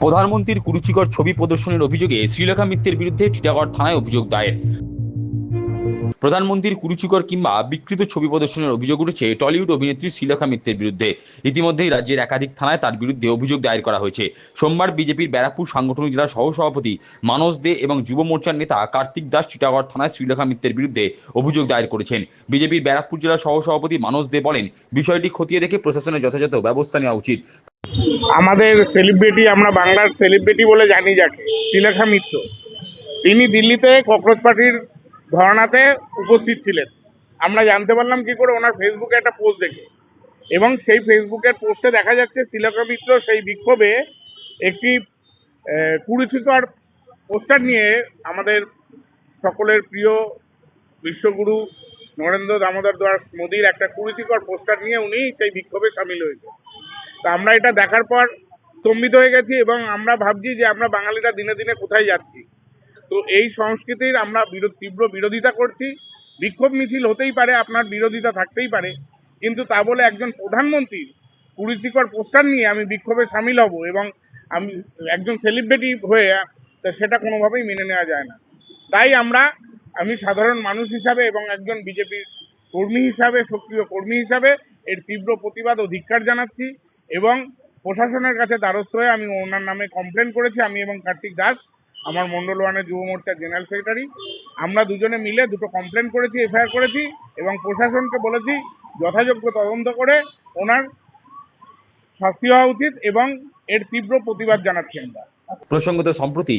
প্রধানমন্ত্রীর কুরুচিকর ছবি প্রদর্শনের অভিযোগে শ্রীলেখা মিত্রের বিরুদ্ধে টিটাগড় থানায় অভিযোগ দায়ের। প্রধানমন্ত্রীর কুরুচিকর কিংবা বিকৃত ছবি প্রদর্শনের অভিযোগ উঠেছে টলিউড অভিনেত্রী শ্রীলেখা মিত্রের বিরুদ্ধে। ইতিমধ্যেই রাজ্যের একাধিক থানায় তার বিরুদ্ধে অভিযোগ দায়ের করা হয়েছে। সোমবার বিজেপির ব্যারাকপুর সাংগঠনিক জেলার সহসভাপতি মানস দে এবং যুব মোর্চার নেতা কার্তিক দাস টিটাগড় থানায় শ্রীলেখা মিত্রের বিরুদ্ধে অভিযোগ দায়ের করেছেন। বিজেপির ব্যারাকপুর জেলার সহসভাপতি মানস দে বলেন, বিষয়টি খতিয়ে দেখে প্রশাসনের যথাযথ ব্যবস্থা নেওয়া উচিত। আমাদের সেলিব্রিটি, আমরা বাংলার সেলিব্রিটি বলে জানি যাকে, শ্রীলেখা মিত্র, তিনি দিল্লিতে ককরোচ পার্টির ধর্নাতে উপস্থিত ছিলেন। আমরা জানতে পারলাম কি করে, ওনার ফেসবুকে একটা পোস্ট দেখে, এবং সেই ফেসবুকের পোস্টে দেখা যাচ্ছে শ্রীলেখা মিত্র সেই বিক্ষোভে একটি কুরুচিকর পোস্টার নিয়ে আমাদের সকলের প্রিয় বিশ্বগুরু নরেন্দ্র দামোদর দাস মোদীর একটা কুরুচিকর পোস্টার নিয়ে উনি সেই বিক্ষোভে সামিল হয়েছে। তা আমরা এটা দেখার পর স্তম্ভিত হয়ে গেছি এবং আমরা ভাবছি যে আমরা বাঙালিরা দিনে দিনে কোথায় যাচ্ছি। তো এই সংস্কৃতির আমরা তীব্র বিরোধিতা করছি। বিক্ষোভ মিছিল হতেই পারে, আপনার বিরোধিতা থাকতেই পারে, কিন্তু তা বলে একজন প্রধানমন্ত্রীর কুরুচিকর পোস্টার নিয়ে আমি বিক্ষোভে সামিল হব এবং আমি একজন সেলিব্রিটি হয়ে, সেটা কোনোভাবেই মেনে নেওয়া যায় না। তাই আমি সাধারণ মানুষ হিসাবে এবং একজন বিজেপির কর্মী হিসাবে, সক্রিয় কর্মী হিসাবে এর তীব্র প্রতিবাদ ও ধিক্কার জানাচ্ছি এবং প্রশাসনের কাছে দ্বারস্থ হয়ে আমি ওনার নামে কমপ্লেন করেছি। আমি এবং কার্তিক দাস, আমার মন্ডল ওয়ানের যুব মোর্চার জেনারেল সেক্রেটারি, আমরা দুজনে মিলে দুটো কমপ্লেন করেছি, এফআইআর করেছি এবং প্রশাসনকে বলেছি যথাযোগ্য তদন্ত করে ওনার শাস্তি হওয়া উচিত এবং এর তীব্র প্রতিবাদ জানাচ্ছি আমরা। প্রসঙ্গত, সম্প্রতি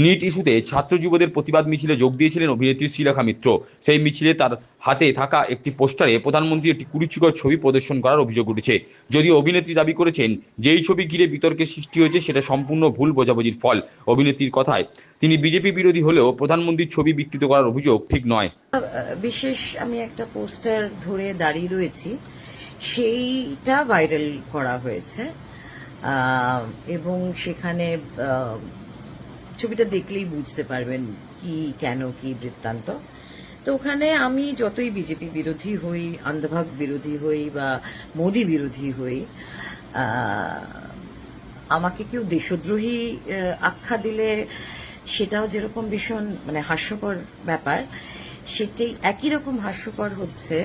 নিট ইস্যুতে ছাত্র যুবদের প্রতিবাদ মিছিলে যোগ দিয়েছিলেন অভিনেত্রী শ্রীলেখা মিত্র। সেই মিছিলে তার হাতে থাকা একটি পোস্টারে প্রধানমন্ত্রীর একটি কুরুচিকর ছবি প্রদর্শন করার অভিযোগ উঠেছে। যদিও অভিনেত্রী দাবি করেছেন যেই ছবি ঘিরে বিতর্কের সৃষ্টি হয়েছে সেটা সম্পূর্ণ ভুল বোঝাবুঝির ফল। অভিনেত্রীর কথায়, তিনি বিজেপি বিরোধী হলেও প্রধানমন্ত্রীর ছবি বিকৃত করার অভিযোগ ঠিক নয়। বিশেষ আমি একটা পোস্টার ধরে দাঁড়িয়ে রয়েছি, সেইটা ভাইরাল করা হয়েছে এবং সেখানে ছবিটা দেখলেই বুঝতে পারবেন কি কেন কি বৃত্তান্ত। তো ওখানে আমি যতই বিজেপি বিরোধী হই, আন্ধাভাগ বিরোধী হই বা মোদি বিরোধী হই, আমাকে কেউ দেশদ্রোহী আখ্যা দিলে সেটাও যেরকম ভীষণ হাস্যকর ব্যাপার, সেটাই একই রকম হাস্যকর হচ্ছে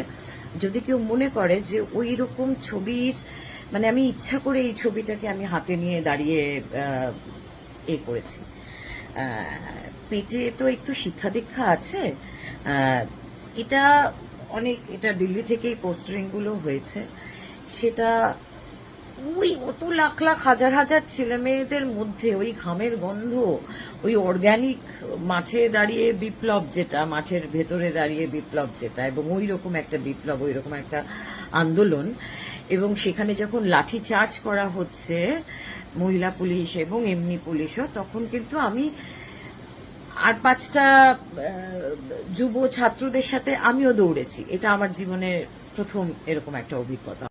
যদি কেউ মনে করে যে ওই রকম ছবির আমি ইচ্ছা করে এই ছবিটাকে আমি হাতে নিয়ে দাঁড়িয়ে করেছি। পেটে তো একটু শিক্ষা দীক্ষা আছে। এটা দিল্লি থেকেই পোস্টারিং গুলো হয়েছে। সেটা ওই অত লাখ লাখ হাজার হাজার ছেলে মেয়েদের মধ্যে ওই ঘামের গন্ধ, ওই অর্গ্যানিক মাঠে দাঁড়িয়ে বিপ্লব যেটা, মাঠের ভেতরে দাঁড়িয়ে বিপ্লব যেটা, এবং ওই রকম একটা বিপ্লব, ওই রকম একটা আন্দোলন, এবং সেখানে যখন লাঠি চার্জ করা হচ্ছে মহিলা পুলিশ এবং এমনি পুলিশও, তখন কিন্তু আমি আর 5টা যুব ছাত্রদের সাথে আমিও দৌড়েছি। এটা আমার জীবনের প্রথম এরকম একটা অভিজ্ঞতা।